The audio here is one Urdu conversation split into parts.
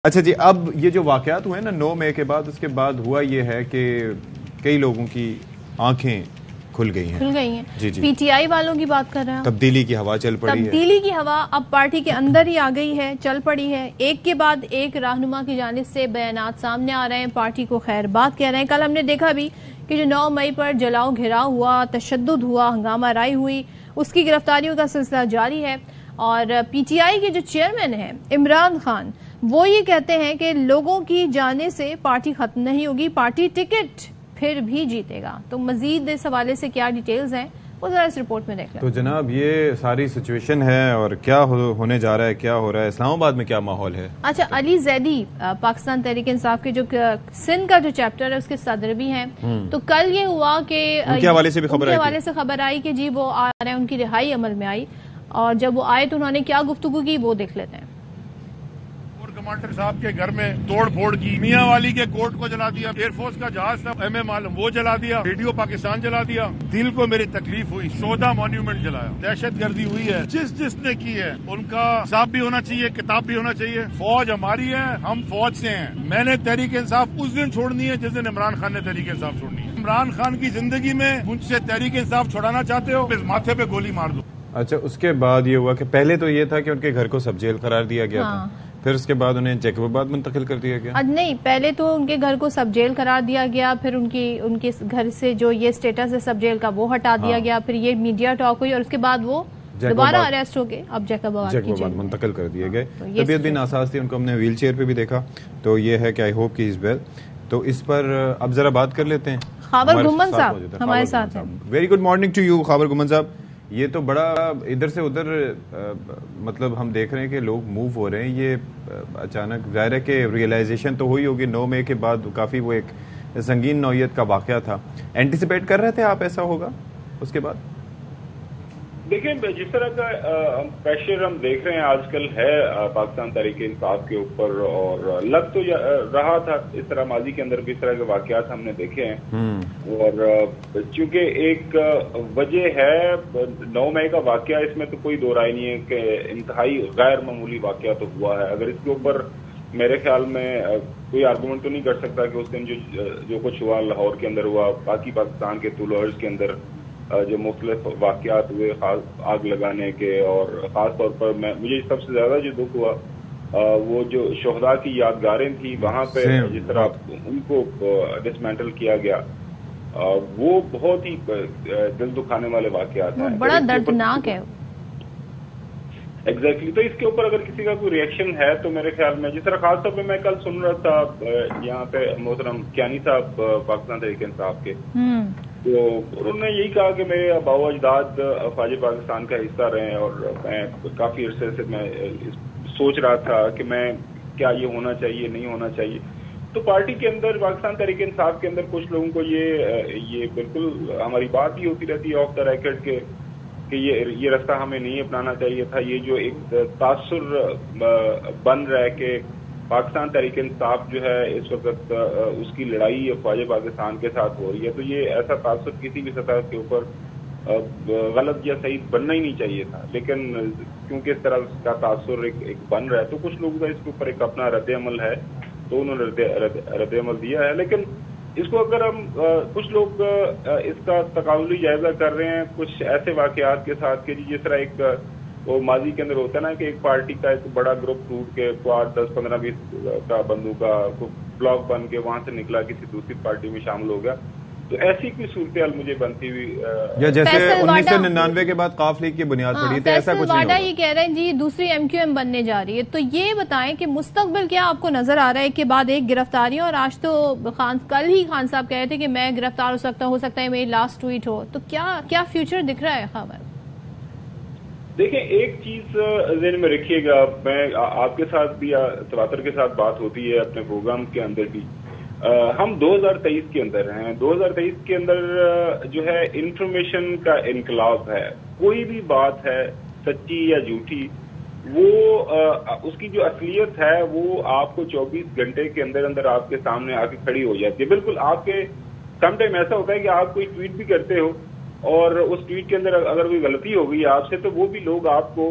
اچھا جی، اب یہ جو واقعات ہوئے نا 9 مئی کے بعد، اس کے بعد ہوا یہ ہے کہ کئی لوگوں کی آنکھیں کھل گئی ہیں جی جی۔ پی ٹی آئی والوں کی بات کر رہے ہیں، تبدیلی کی ہوا چل پڑی ہے، تبدیلی کی ہوا اب پارٹی کے اندر ہی آ گئی ہے، چل پڑی ہے۔ ایک کے بعد ایک رہنما کی جانب سے بیانات سامنے آ رہے ہیں، پارٹی کو خیر بات کہہ رہے ہیں۔ کل ہم نے دیکھا بھی کہ جو 9 مئی پر جلاؤ گھیراؤ ہوا، تشدد ہوا، ہنگامہ رائی ہوئی، اس کی گرفتاریوں کا سلسلہ جاری ہے۔ اور پی ٹی آئی کے جو چیئرمین ہیں عمران خان، وہ یہ کہتے ہیں کہ لوگوں کی جانے سے پارٹی ختم نہیں ہوگی، پارٹی ٹکٹ پھر بھی جیتے گا۔ تو مزید اس حوالے سے کیا ڈیٹیلز ہیں وہ ذرا اس رپورٹ میں دیکھ لیں۔ تو جناب یہ ساری سچویشن ہے اور کیا ہونے جا رہا ہے، کیا ہو رہا ہے، اسلام آباد میں کیا ماحول ہے؟ اچھا، علی زیدی پاکستان تحریک انصاف کے جو سندھ کا جو چیپٹر ہے اس کے صدر بھی ہیں، تو کل یہ ہوا کہ ان کے حوالے سے بھی خبر آئی کہ جی وہ آ رہے ہیں، ان کی رہائی عمل میں آئی، اور جب وہ آئے تو انہوں نے کیا گفتگو کی وہ دیکھ لیتے ہیں۔ کمانڈر صاحب کے گھر میں توڑ پھوڑ کی، میاں والی کے کورٹ کو جلا دیا، ایئر فورس کا جہاز تھا ایم ایم عالم وہ جلا دیا، ریڈیو پاکستان جلا دیا۔ دل کو میری تکلیف ہوئی، 14 مانیومنٹ جلایا، دہشت گردی ہوئی ہے۔ جس نے کی ہے ان کا حساب بھی ہونا چاہیے، کتاب بھی ہونا چاہیے۔ فوج ہماری ہے، ہم فوج سے ہیں۔ میں نے تحریک انصاف اس دن چھوڑنی ہے جس دن عمران خان نے تحریک انصاف چھوڑنی ہے۔ عمران خان کی زندگی میں مجھ سے تحریک انصاف چھوڑانا چاہتے ہو، اس ماتھے پہ گولی مار دو۔ اچھا، اس کے بعد یہ ہوا کہ پہلے تو یہ تھا کہ ان کے گھر کو سب جیل قرار دیا گیا تھا، پھر اس کے بعد انہیں جیکب آباد منتقل کر دیا گیا۔ نہیں، پہلے تو ان کے گھر کو سب جیل قرار دیا گیا، پھر ان کے گھر سے جو یہ سٹیٹس ہے سب جیل کا وہ ہٹا دیا گیا، پھر یہ میڈیا ٹاک ہوئی اور اس کے بعد وہ دوبارہ اریسٹ ہو گئے، اب جیکب آباد منتقل کر دیے گئے۔ طبیعت بھی ناساز تھی، ان کو ہم نے ویل چیئر پہ بھی دیکھا، تو یہ ہے کہ آئی ہوپ کی از ویل۔ تو اس پر اب ذرا بات کر لیتے ہیں۔ خاور گمن صاحب ہمارے ساتھ ہیں۔ Very good morning to you Khawar Gumman sahib. یہ تو بڑا ادھر سے ادھر مطلب ہم دیکھ رہے ہیں کہ لوگ موو ہو رہے ہیں، یہ اچانک ظاہر ہے کہ ریئلائزیشن تو ہوئی ہوگی 9 مئی کے بعد، کافی وہ ایک سنگین نوعیت کا واقعہ تھا۔ اینٹیسپیٹ کر رہے تھے آپ ایسا ہوگا اس کے بعد؟ دیکھیں، جس طرح کا پریشر ہم دیکھ رہے ہیں آج کل ہے پاکستان تحریک انصاف کے اوپر، اور لگ تو رہا تھا اس طرح ماضی کے اندر بھی اس طرح کے واقعات ہم نے دیکھے ہیں، اور چونکہ ایک وجہ ہے 9 مئی کا واقعہ، اس میں تو کوئی دو رائے نہیں ہے کہ انتہائی غیر معمولی واقعہ تو ہوا ہے۔ اگر اس کے اوپر میرے خیال میں کوئی آرگومنٹ تو نہیں کر سکتا کہ اس دن جو کچھ ہوا لاہور کے اندر ہوا، باقی پاکستان کے طول و عرض کے اندر جو مختلف واقعات ہوئے، خاص آگ لگانے کے، اور خاص طور پر مجھے سب سے زیادہ جو دکھ ہوا وہ جو شہداء کی یادگاریں تھیں وہاں پہ جس طرح ان کو ڈسمینٹل کیا گیا، وہ بہت ہی دل دکھانے والے واقعات ہیں، بڑا دردناک ہے۔ ایگزیکٹلی، تو اس کے اوپر اگر کسی کا کوئی ریئیکشن ہے تو میرے خیال میں جس طرح خاص طور پہ میں کل سن رہا تھا یہاں پہ محترم کیانی صاحب پاکستان تحریک انصاف کے، تو انہوں نے یہی کہا کہ میرے آباء و اجداد فوج پاکستان کا حصہ رہے ہیں، اور میں کافی عرصے سے میں سوچ رہا تھا کہ میں کیا یہ ہونا چاہیے نہیں ہونا چاہیے۔ تو پارٹی کے اندر پاکستان تحریک انصاف کے اندر کچھ لوگوں کو یہ بالکل ہماری بات بھی ہوتی رہتی ہے آف دا ریکارڈ کہ یہ راستہ ہمیں نہیں اپنانا چاہیے تھا۔ یہ جو ایک تاثر بن رہا ہے کہ پاکستان تحریک انصاف جو ہے اس وقت اس کی لڑائی فوج پاکستان کے ساتھ ہو رہی ہے، تو یہ ایسا تاثر کسی بھی سطح کے اوپر غلط یا صحیح بننا ہی نہیں چاہیے تھا، لیکن کیونکہ اس طرح کا تاثر ایک بن رہا ہے تو کچھ لوگوں کا اس کے اوپر ایک اپنا رد عمل ہے، تو انہوں نے رد عمل دیا ہے۔ لیکن اس کو اگر ہم کچھ لوگ اس کا تقابلی جائزہ کر رہے ہیں کچھ ایسے واقعات کے ساتھ کہ جس طرح ایک وہ ماضی کے اندر ہوتا ہے نا کہ ایک پارٹی کا ایک بڑا گروپ ٹوٹ کے 8 10 15 20 کا بندوں کا بلاک بن کے وہاں سے نکلا کسی دوسری پارٹی میں شامل ہو گیا، تو ایسی کوئی صورتحال مجھے بنتی ہوئی، یا جیسے 1999 کے بعد قاف لیگ کی بنیاد پڑی تھی، ایسا کچھ نہیں ہوگا۔ یہ کہہ رہے ہیں جی دوسری ایم کیو ایم بننے جا رہی ہے، تو یہ بتائیں کہ مستقبل کیا آپ کو نظر آ رہا ہے؟ ایک کے بعد ایک گرفتاریاں، اور آج تو کل ہی خان صاحب کہہ رہے تھے کہ میں گرفتار ہو سکتا ہے میری لاسٹ ٹویٹ ہو، تو کیا فیوچر دکھ رہا ہے خبر؟ دیکھیں، ایک چیز ذہن میں رکھیے گا، میں آپ کے ساتھ بھی تواتر کے ساتھ بات ہوتی ہے اپنے پروگرام کے اندر بھی، ہم 2023 کے اندر ہیں۔ 2023 کے اندر جو ہے انفارمیشن کا انقلاب ہے، کوئی بھی بات ہے سچی یا جھوٹی، وہ اس کی جو اصلیت ہے وہ آپ کو 24 گھنٹے کے اندر اندر آپ کے سامنے آ کے کھڑی ہو جاتی ہے۔ بالکل آپ کے سم ٹائم ایسا ہوتا ہے کہ آپ کوئی ٹویٹ بھی کرتے ہو اور اس ٹویٹ کے اندر اگر کوئی غلطی ہو گئی آپ سے تو وہ بھی لوگ آپ کو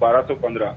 1215,